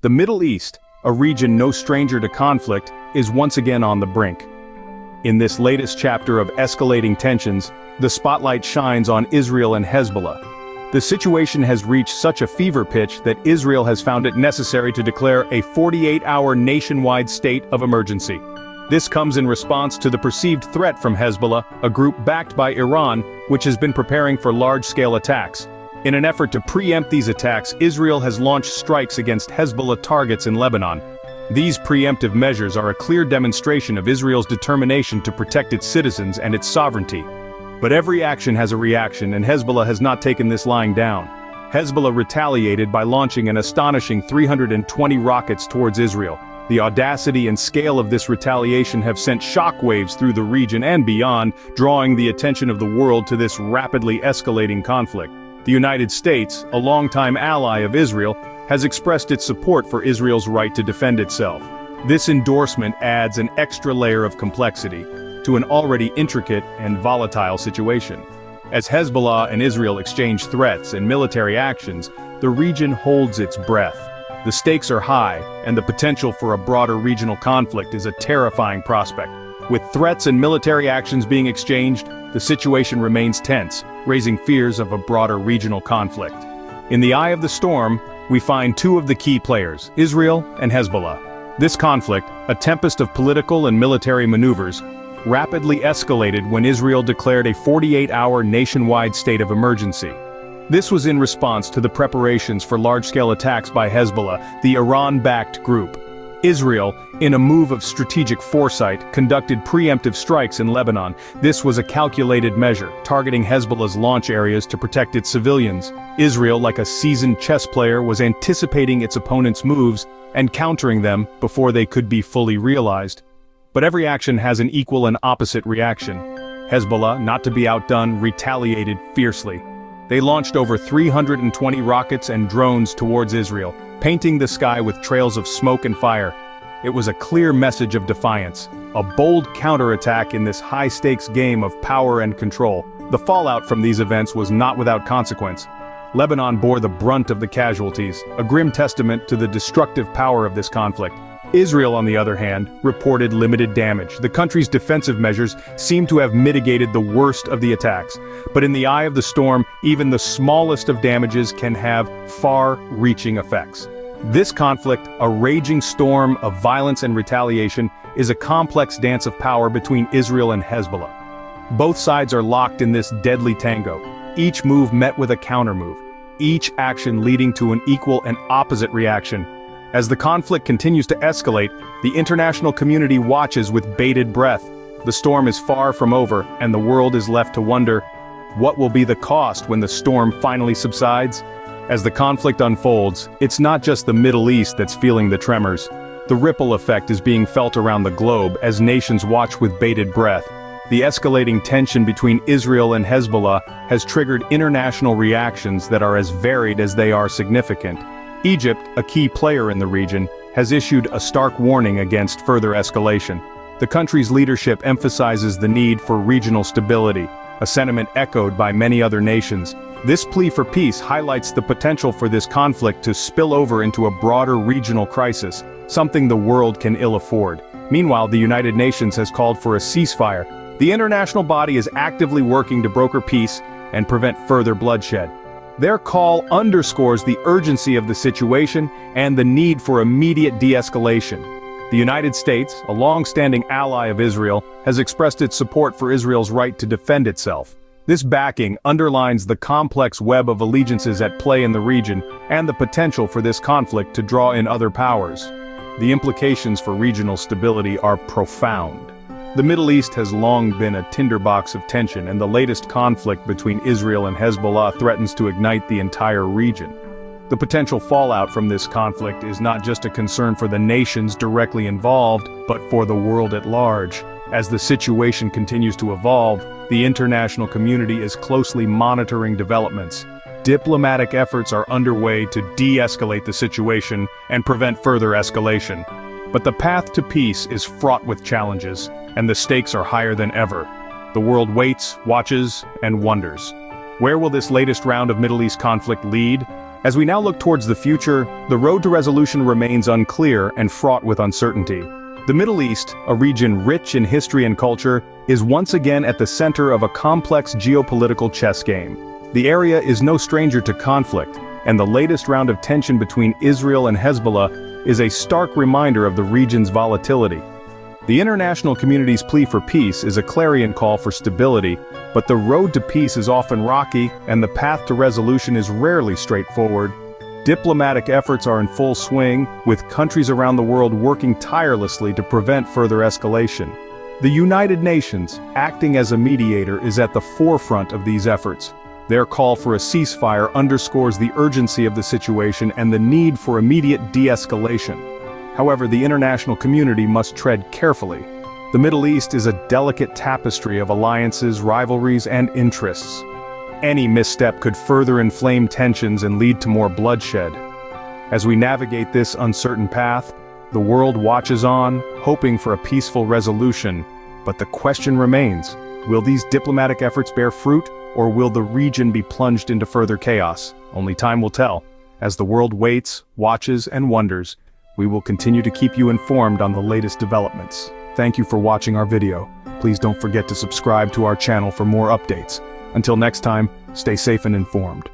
The Middle East, a region no stranger to conflict, is once again on the brink. In this latest chapter of escalating tensions, the spotlight shines on Israel and Hezbollah. The situation has reached such a fever pitch that Israel has found it necessary to declare a 48-hour nationwide state of emergency. This comes in response to the perceived threat from Hezbollah, a group backed by Iran, which has been preparing for large-scale attacks. In an effort to preempt these attacks, Israel has launched strikes against Hezbollah targets in Lebanon. These preemptive measures are a clear demonstration of Israel's determination to protect its citizens and its sovereignty. But every action has a reaction, and Hezbollah has not taken this lying down. Hezbollah retaliated by launching an astonishing 320 rockets towards Israel. The audacity and scale of this retaliation have sent shockwaves through the region and beyond, drawing the attention of the world to this rapidly escalating conflict. The United States, a longtime ally of Israel, has expressed its support for Israel's right to defend itself. This endorsement adds an extra layer of complexity to an already intricate and volatile situation. As Hezbollah and Israel exchange threats and military actions, the region holds its breath. The stakes are high, and the potential for a broader regional conflict is a terrifying prospect. With threats and military actions being exchanged, the situation remains tense, raising fears of a broader regional conflict. In the eye of the storm, we find two of the key players, Israel and Hezbollah. This conflict, a tempest of political and military maneuvers, rapidly escalated when Israel declared a 48-hour nationwide state of emergency. This was in response to the preparations for large-scale attacks by Hezbollah, the Iran-backed group. Israel, in a move of strategic foresight, conducted preemptive strikes in Lebanon. This was a calculated measure, targeting Hezbollah's launch areas to protect its civilians. Israel, like a seasoned chess player, was anticipating its opponent's moves and countering them before they could be fully realized. But every action has an equal and opposite reaction. Hezbollah, not to be outdone, retaliated fiercely. They launched over 320 rockets and drones towards Israel, painting the sky with trails of smoke and fire. It was a clear message of defiance, a bold counterattack in this high-stakes game of power and control. The fallout from these events was not without consequence. Lebanon bore the brunt of the casualties, a grim testament to the destructive power of this conflict. Israel, on the other hand, reported limited damage. The country's defensive measures seem to have mitigated the worst of the attacks. But in the eye of the storm, even the smallest of damages can have far-reaching effects. This conflict, a raging storm of violence and retaliation, is a complex dance of power between Israel and Hezbollah. Both sides are locked in this deadly tango, each move met with a countermove, each action leading to an equal and opposite reaction. As the conflict continues to escalate, the international community watches with bated breath. The storm is far from over, and the world is left to wonder, what will be the cost when the storm finally subsides? As the conflict unfolds, it's not just the Middle East that's feeling the tremors. The ripple effect is being felt around the globe as nations watch with bated breath. The escalating tension between Israel and Hezbollah has triggered international reactions that are as varied as they are significant. Egypt, a key player in the region, has issued a stark warning against further escalation. The country's leadership emphasizes the need for regional stability, a sentiment echoed by many other nations. This plea for peace highlights the potential for this conflict to spill over into a broader regional crisis, something the world can ill afford. Meanwhile, the United Nations has called for a ceasefire. The international body is actively working to broker peace and prevent further bloodshed. Their call underscores the urgency of the situation and the need for immediate de-escalation. The United States, a long-standing ally of Israel, has expressed its support for Israel's right to defend itself. This backing underlines the complex web of allegiances at play in the region and the potential for this conflict to draw in other powers. The implications for regional stability are profound. The Middle East has long been a tinderbox of tension, and the latest conflict between Israel and Hezbollah threatens to ignite the entire region. The potential fallout from this conflict is not just a concern for the nations directly involved, but for the world at large. As the situation continues to evolve, the international community is closely monitoring developments. Diplomatic efforts are underway to de-escalate the situation and prevent further escalation. But the path to peace is fraught with challenges, and the stakes are higher than ever. The world waits, watches, and wonders. Where will this latest round of Middle East conflict lead? As we now look towards the future, the road to resolution remains unclear and fraught with uncertainty. The Middle East, a region rich in history and culture, is once again at the center of a complex geopolitical chess game. The area is no stranger to conflict, and the latest round of tension between Israel and Hezbollah is a stark reminder of the region's volatility. The international community's plea for peace is a clarion call for stability, but the road to peace is often rocky, and the path to resolution is rarely straightforward. Diplomatic efforts are in full swing, with countries around the world working tirelessly to prevent further escalation. The United Nations, acting as a mediator, is at the forefront of these efforts. Their call for a ceasefire underscores the urgency of the situation and the need for immediate de-escalation. However, the international community must tread carefully. The Middle East is a delicate tapestry of alliances, rivalries, and interests. Any misstep could further inflame tensions and lead to more bloodshed. As we navigate this uncertain path, the world watches on, hoping for a peaceful resolution. But the question remains, will these diplomatic efforts bear fruit, or will the region be plunged into further chaos? Only time will tell. As the world waits, watches, and wonders, we will continue to keep you informed on the latest developments. Thank you for watching our video. Please don't forget to subscribe to our channel for more updates. Until next time, stay safe and informed.